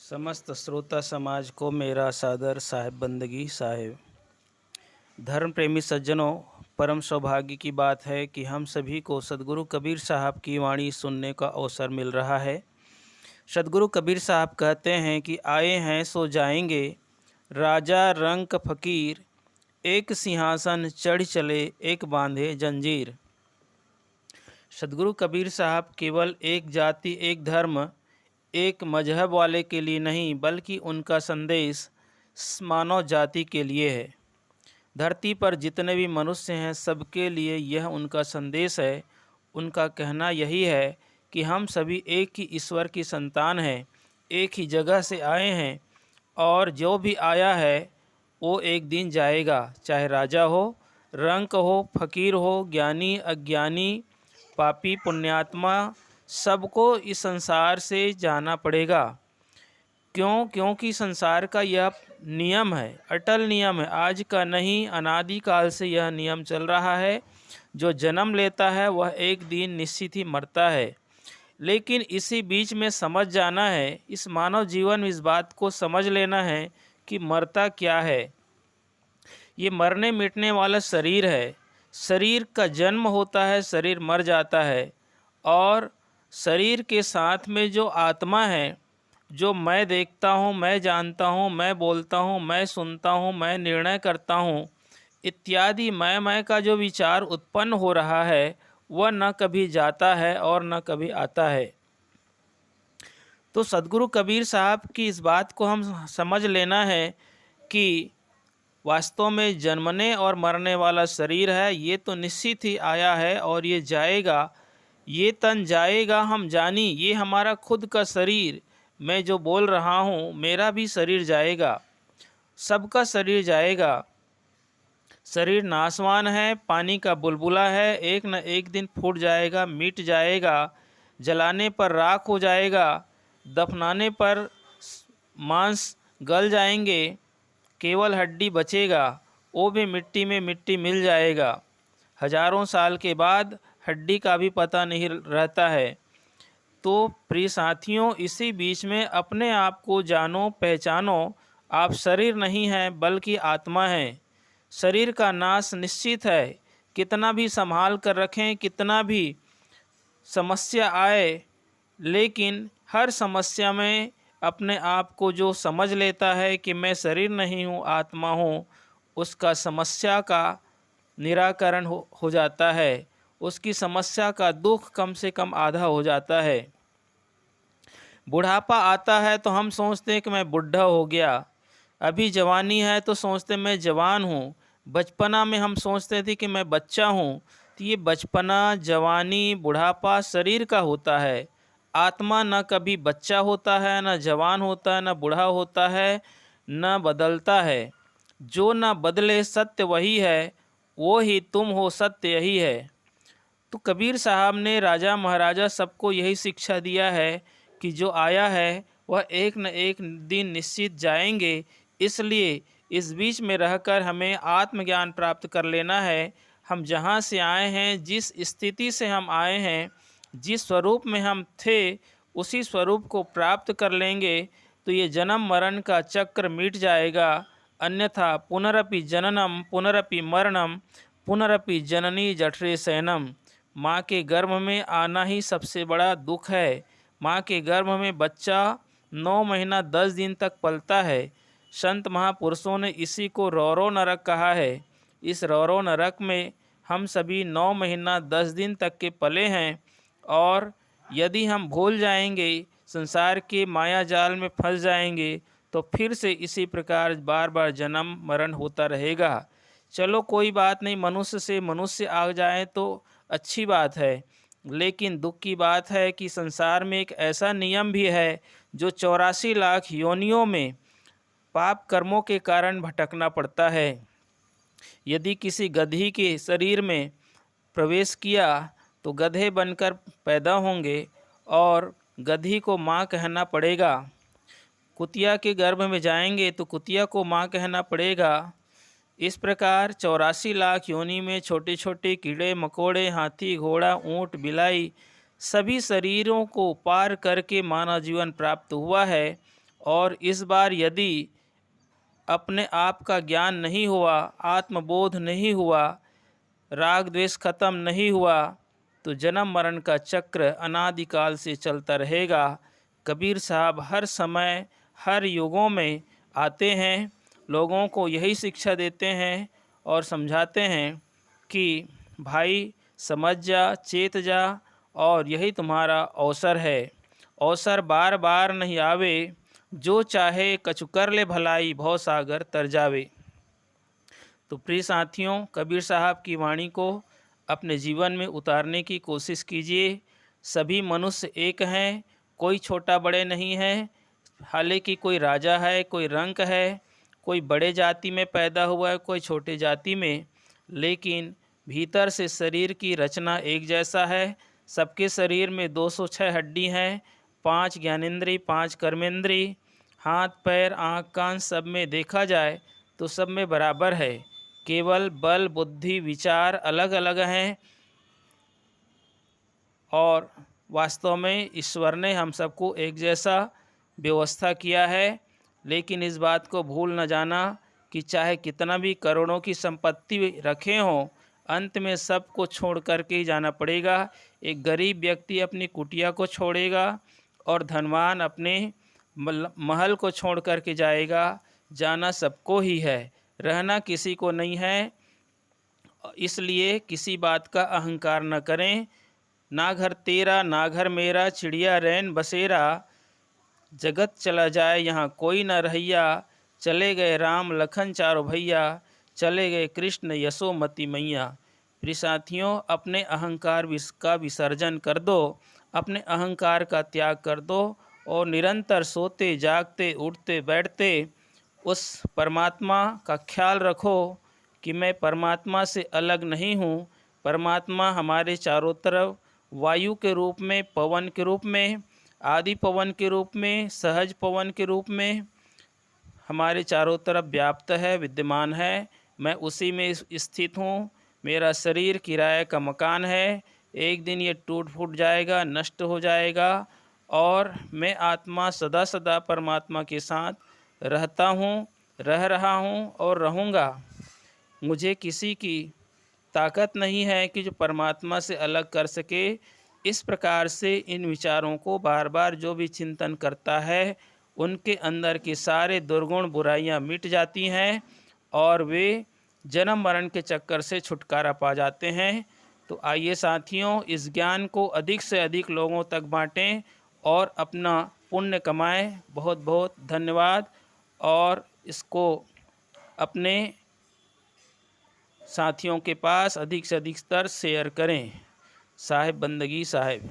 समस्त श्रोता समाज को मेरा सादर साहिब बंदगी साहिब। धर्म प्रेमी सज्जनों, परम सौभाग्य की बात है कि हम सभी को सदगुरु कबीर साहब की वाणी सुनने का अवसर मिल रहा है। सदगुरु कबीर साहब कहते हैं कि आए हैं सो जाएंगे, राजा रंक फ़कीर, एक सिंहासन चढ़ चले एक बांधे जंजीर। सदगुरु कबीर साहब केवल एक जाति, एक धर्म, एक मजहब वाले के लिए नहीं, बल्कि उनका संदेश मानव जाति के लिए है। धरती पर जितने भी मनुष्य हैं सबके लिए यह उनका संदेश है। उनका कहना यही है कि हम सभी एक ही ईश्वर की संतान हैं, एक ही जगह से आए हैं और जो भी आया है वो एक दिन जाएगा, चाहे राजा हो, रंक हो, फकीर हो, ज्ञानी अज्ञानी, पापी पुण्यात्मा, सबको इस संसार से जाना पड़ेगा। क्योंकि संसार का यह नियम है, अटल नियम है, आज का नहीं, अनादिकाल से यह नियम चल रहा है। जो जन्म लेता है वह एक दिन निश्चित ही मरता है। लेकिन इसी बीच में समझ जाना है, इस मानव जीवन में इस बात को समझ लेना है कि मरता क्या है। ये मरने मिटने वाला शरीर है। शरीर का जन्म होता है, शरीर मर जाता है और शरीर के साथ में जो आत्मा है, जो मैं देखता हूँ, मैं जानता हूँ, मैं बोलता हूँ, मैं सुनता हूँ, मैं निर्णय करता हूँ इत्यादि मैं का जो विचार उत्पन्न हो रहा है वह न कभी जाता है और न कभी आता है। तो सदगुरु कबीर साहब की इस बात को हम समझ लेना है कि वास्तव में जन्मने और मरने वाला शरीर है, ये तो निश्चित ही आया है और ये जाएगा। ये तन जाएगा, हम जानी, ये हमारा खुद का शरीर, मैं जो बोल रहा हूँ मेरा भी शरीर जाएगा, सबका शरीर जाएगा। शरीर नासवान है, पानी का बुलबुला है, एक न एक दिन फूट जाएगा, मिट जाएगा, जलाने पर राख हो जाएगा, दफनाने पर मांस गल जाएंगे, केवल हड्डी बचेगा, वो भी मिट्टी में मिट्टी मिल जाएगा। हजारों साल के बाद हड्डी का भी पता नहीं रहता है। तो प्रिय साथियों, इसी बीच में अपने आप को जानो, पहचानो। आप शरीर नहीं हैं बल्कि आत्मा हैं। शरीर का नाश निश्चित है, कितना भी संभाल कर रखें, कितना भी समस्या आए, लेकिन हर समस्या में अपने आप को जो समझ लेता है कि मैं शरीर नहीं हूँ, आत्मा हूँ, उसका समस्या का निराकरण हो जाता है। उसकी समस्या का दुख कम से कम आधा हो जाता है। बुढ़ापा आता है तो हम सोचते हैं कि मैं बुढ़ा हो गया, अभी जवानी है तो सोचते मैं जवान हूँ, बचपना में हम सोचते थे कि मैं बच्चा हूँ। तो ये बचपना, जवानी, बुढ़ापा शरीर का होता है। आत्मा न कभी बच्चा होता है, न जवान होता है, न बूढ़ा होता है, न बदलता है। जो न बदले सत्य वही है, वो ही तुम हो, सत्य यही है। तो कबीर साहब ने राजा महाराजा सबको यही शिक्षा दिया है कि जो आया है वह एक न एक दिन निश्चित जाएंगे। इसलिए इस बीच में रहकर हमें आत्मज्ञान प्राप्त कर लेना है। हम जहाँ से आए हैं, जिस स्थिति से हम आए हैं, जिस स्वरूप में हम थे, उसी स्वरूप को प्राप्त कर लेंगे तो ये जन्म मरण का चक्र मिट जाएगा। अन्यथा पुनरपि जननम पुनरपि मरणम पुनरपि जननी जठरे शयनम। माँ के गर्भ में आना ही सबसे बड़ा दुख है। माँ के गर्भ में बच्चा 9 महीना 10 दिन तक पलता है। संत महापुरुषों ने इसी को रौरो नरक कहा है। इस रौरो नरक में हम सभी 9 महीना 10 दिन तक के पले हैं और यदि हम भूल जाएंगे, संसार के माया जाल में फंस जाएंगे, तो फिर से इसी प्रकार बार बार जन्म मरण होता रहेगा। चलो कोई बात नहीं, मनुष्य से मनुष्य आ जाए तो अच्छी बात है, लेकिन दुख की बात है कि संसार में एक ऐसा नियम भी है जो 84 लाख योनियों में पाप कर्मों के कारण भटकना पड़ता है। यदि किसी गधी के शरीर में प्रवेश किया तो गधे बनकर पैदा होंगे और गधी को माँ कहना पड़ेगा। कुतिया के गर्भ में जाएंगे तो कुतिया को माँ कहना पड़ेगा। इस प्रकार 84 लाख योनि में छोटे छोटे कीड़े मकोड़े, हाथी, घोड़ा, ऊँट, बिलाई, सभी शरीरों को पार करके मानव जीवन प्राप्त हुआ है। और इस बार यदि अपने आप का ज्ञान नहीं हुआ, आत्मबोध नहीं हुआ, राग द्वेष खत्म नहीं हुआ, तो जन्म मरण का चक्र अनादिकाल से चलता रहेगा। कबीर साहब हर समय हर युगों में आते हैं, लोगों को यही शिक्षा देते हैं और समझाते हैं कि भाई समझ जा, चेत जा, और यही तुम्हारा अवसर है। अवसर बार बार नहीं आवे, जो चाहे कछु कर ले भलाई, भव सागर तर जावे। तो प्रिय साथियों, कबीर साहब की वाणी को अपने जीवन में उतारने की कोशिश कीजिए। सभी मनुष्य एक हैं, कोई छोटा बड़े नहीं है। हालांकि कोई राजा है, कोई रंक है, कोई बड़े जाति में पैदा हुआ है, कोई छोटे जाति में, लेकिन भीतर से शरीर की रचना एक जैसा है। सबके शरीर में 206 हड्डी हैं, 5 ज्ञानेंद्रिय, 5 कर्मेंद्रिय, हाथ पैर आँख कान सब में देखा जाए तो सब में बराबर है। केवल बल बुद्धि विचार अलग अलग हैं, और वास्तव में ईश्वर ने हम सबको एक जैसा व्यवस्था किया है। लेकिन इस बात को भूल न जाना कि चाहे कितना भी करोड़ों की संपत्ति रखे हों, अंत में सबको छोड़ करके ही जाना पड़ेगा। एक गरीब व्यक्ति अपनी कुटिया को छोड़ेगा और धनवान अपने महल को छोड़ करके जाएगा। जाना सबको ही है, रहना किसी को नहीं है। इसलिए किसी बात का अहंकार न करें। ना घर तेरा ना घर मेरा, चिड़िया रैन बसेरा, जगत चला जाए यहाँ कोई न रहिया। चले गए राम लखन चारों भैया, चले गए कृष्ण यशोमती मैया। प्रिय साथियों, अपने अहंकार का विसर्जन कर दो, अपने अहंकार का त्याग कर दो और निरंतर सोते जागते उठते बैठते उस परमात्मा का ख्याल रखो कि मैं परमात्मा से अलग नहीं हूँ। परमात्मा हमारे चारों तरफ वायु के रूप में, पवन के रूप में, आदि पवन के रूप में, सहज पवन के रूप में हमारे चारों तरफ व्याप्त है, विद्यमान है। मैं उसी में स्थित हूँ। मेरा शरीर किराए का मकान है, एक दिन ये टूट फूट जाएगा, नष्ट हो जाएगा, और मैं आत्मा सदा सदा परमात्मा के साथ रहता हूँ, रह रहा हूँ और रहूँगा। मुझे किसी की ताकत नहीं है कि जो परमात्मा से अलग कर सके। इस प्रकार से इन विचारों को बार बार जो भी चिंतन करता है, उनके अंदर के सारे दुर्गुण बुराइयां मिट जाती हैं और वे जन्म मरण के चक्कर से छुटकारा पा जाते हैं। तो आइए साथियों, इस ज्ञान को अधिक से अधिक लोगों तक बांटें और अपना पुण्य कमाएं। बहुत बहुत धन्यवाद। और इसको अपने साथियों के पास अधिक से अधिक स्तर शेयर करें। साहिब बंदगी साहिब।